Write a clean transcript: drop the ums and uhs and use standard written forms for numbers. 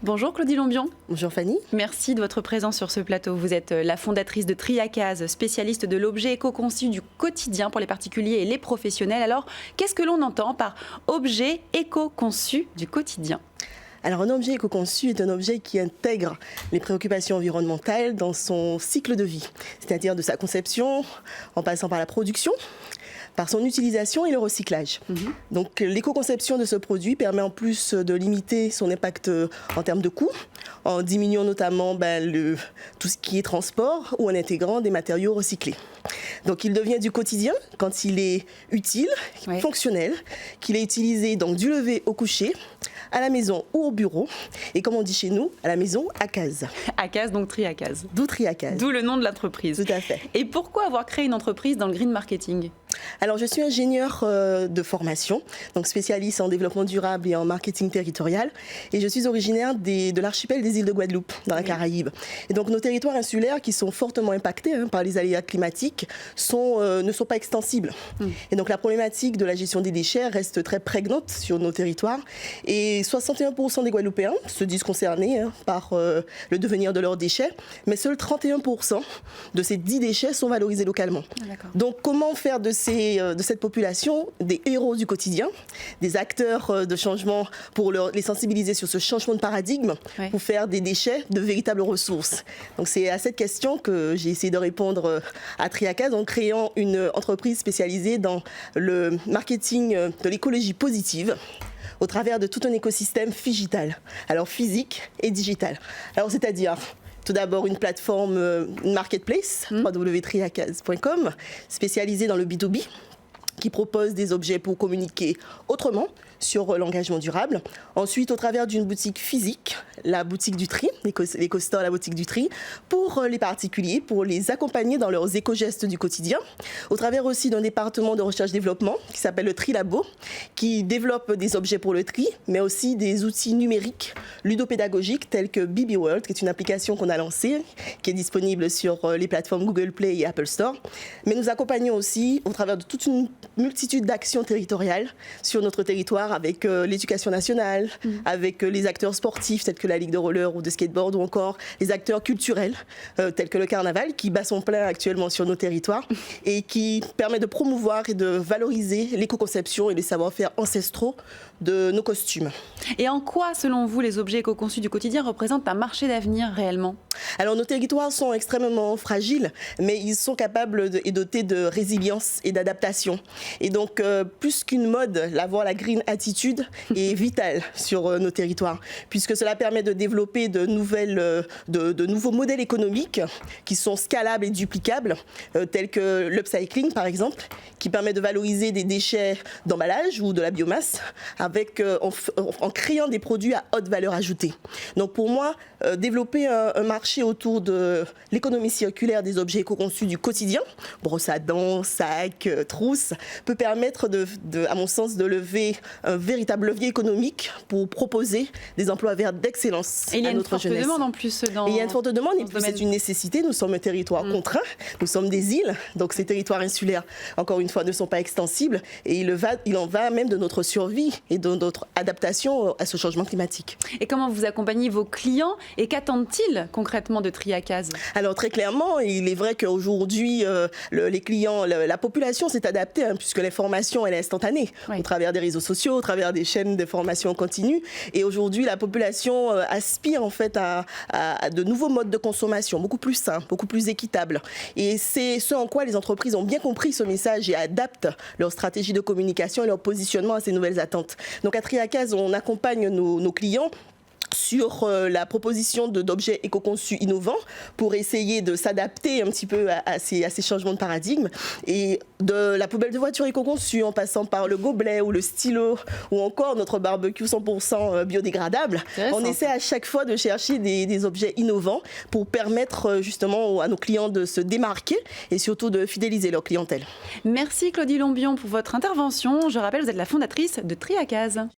Bonjour Claudie Lombion. Bonjour Fanny. Merci de votre présence sur ce plateau. Vous êtes la fondatrice de Triacase, spécialiste de l'objet éco-conçu du quotidien pour les particuliers et les professionnels. Alors, qu'est-ce que l'on entend par objet éco-conçu du quotidien ? Alors, un objet éco-conçu est un objet qui intègre les préoccupations environnementales dans son cycle de vie, c'est-à-dire de sa conception, en passant par la production, par son utilisation et le recyclage. Donc l'éco-conception de ce produit permet en plus de limiter son impact en termes de coûts, en diminuant notamment tout ce qui est transport ou en intégrant des matériaux recyclés. Donc il devient du quotidien quand il est utile, fonctionnel, qu'il est utilisé donc du lever au coucher, à la maison ou au bureau, et comme on dit chez nous, à la maison, à case. À case, donc Triacase. D'où Triacase. D'où le nom de l'entreprise. Tout à fait. Et pourquoi avoir créé une entreprise dans le green marketing ? Alors, je suis ingénieure de formation, donc spécialiste en développement durable et en marketing territorial. Et je suis originaire de l'archipel des îles de Guadeloupe, dans la Caraïbe. Et donc, nos territoires insulaires, qui sont fortement impactés par les aléas climatiques, ne sont pas extensibles. Et donc, la problématique de la gestion des déchets reste très prégnante sur nos territoires. Et 61% des Guadeloupéens se disent concernés par le devenir de leurs déchets, mais seuls 31% de ces 10 déchets sont valorisés localement. Donc, comment faire de cette population des héros du quotidien, des acteurs de changement pour les sensibiliser sur ce changement de paradigme, pour faire des déchets de véritables ressources. Donc c'est à cette question que j'ai essayé de répondre à Triacase en créant une entreprise spécialisée dans le marketing de l'écologie positive, au travers de tout un écosystème digital, alors physique et digital. Alors c'est-à-dire tout d'abord une plateforme, une marketplace, www.triacase.com, spécialisée dans le B2B, qui propose des objets pour communiquer autrement sur l'engagement durable. Ensuite, au travers d'une boutique physique, la boutique du tri, l'éco-store, la boutique du tri, pour les particuliers, pour les accompagner dans leurs éco-gestes du quotidien. Au travers aussi d'un département de recherche-développement qui s'appelle le Tri Labo, qui développe des objets pour le tri, mais aussi des outils numériques ludopédagogiques tels que BB World, qui est une application qu'on a lancée, qui est disponible sur les plateformes Google Play et Apple Store. Mais nous accompagnons aussi, au travers de toute une multitude d'actions territoriales sur notre territoire, avec l'éducation nationale, avec les acteurs sportifs tels que la Ligue de roller ou de skateboard, ou encore les acteurs culturels tels que le carnaval, qui bat son plein actuellement sur nos territoires et qui permet de promouvoir et de valoriser l'éco-conception et les savoir-faire ancestraux de nos costumes. Et en quoi, selon vous, les objets éco-conçus du quotidien représentent un marché d'avenir réellement ? Alors, nos territoires sont extrêmement fragiles, mais ils sont capables et dotés de résilience et d'adaptation. Et donc, plus qu'une mode, la green attitude est vitale sur nos territoires, puisque cela permet de développer de nouveaux modèles économiques qui sont scalables et duplicables, tels que l'upcycling, par exemple, qui permet de valoriser des déchets d'emballage ou de la biomasse, en créant des produits à haute valeur ajoutée. Donc, pour moi, développer un marché autour de l'économie circulaire des objets éco-conçus du quotidien, brosse à dents, sacs, trousses, peut permettre, à mon sens, de lever un véritable levier économique pour proposer des emplois verts d'excellence à notre jeunesse. Il y a une forte demande en plus il y a une forte demande et puis c'est une nécessité. Nous sommes un territoire contraint, nous sommes des îles, donc ces territoires insulaires, encore une fois, ne sont pas extensibles et il en va même de notre survie et de notre adaptation à ce changement climatique. Et comment vous accompagnez vos clients et qu'attendent-ils concrètement de Triacase ? Alors très clairement, il est vrai qu'aujourd'hui, les clients, la population s'est adaptée, puisque l'information elle est instantanée, au travers des réseaux sociaux, au travers des chaînes de formation continue. Et aujourd'hui, la population aspire en fait à de nouveaux modes de consommation, beaucoup plus sains, beaucoup plus équitables. Et c'est ce en quoi les entreprises ont bien compris ce message et adaptent leur stratégie de communication et leur positionnement à ces nouvelles attentes. Donc à Triacase, on accompagne nos clients sur la proposition d'objets éco-conçus innovants pour essayer de s'adapter un petit peu à ces changements de paradigme. Et de la poubelle de voiture éco-conçue en passant par le gobelet ou le stylo ou encore notre barbecue 100% biodégradable, on essaie à chaque fois de chercher des objets innovants pour permettre justement à nos clients de se démarquer et surtout de fidéliser leur clientèle. Merci Claudie Lombion pour votre intervention. Je rappelle, vous êtes la fondatrice de Triacase.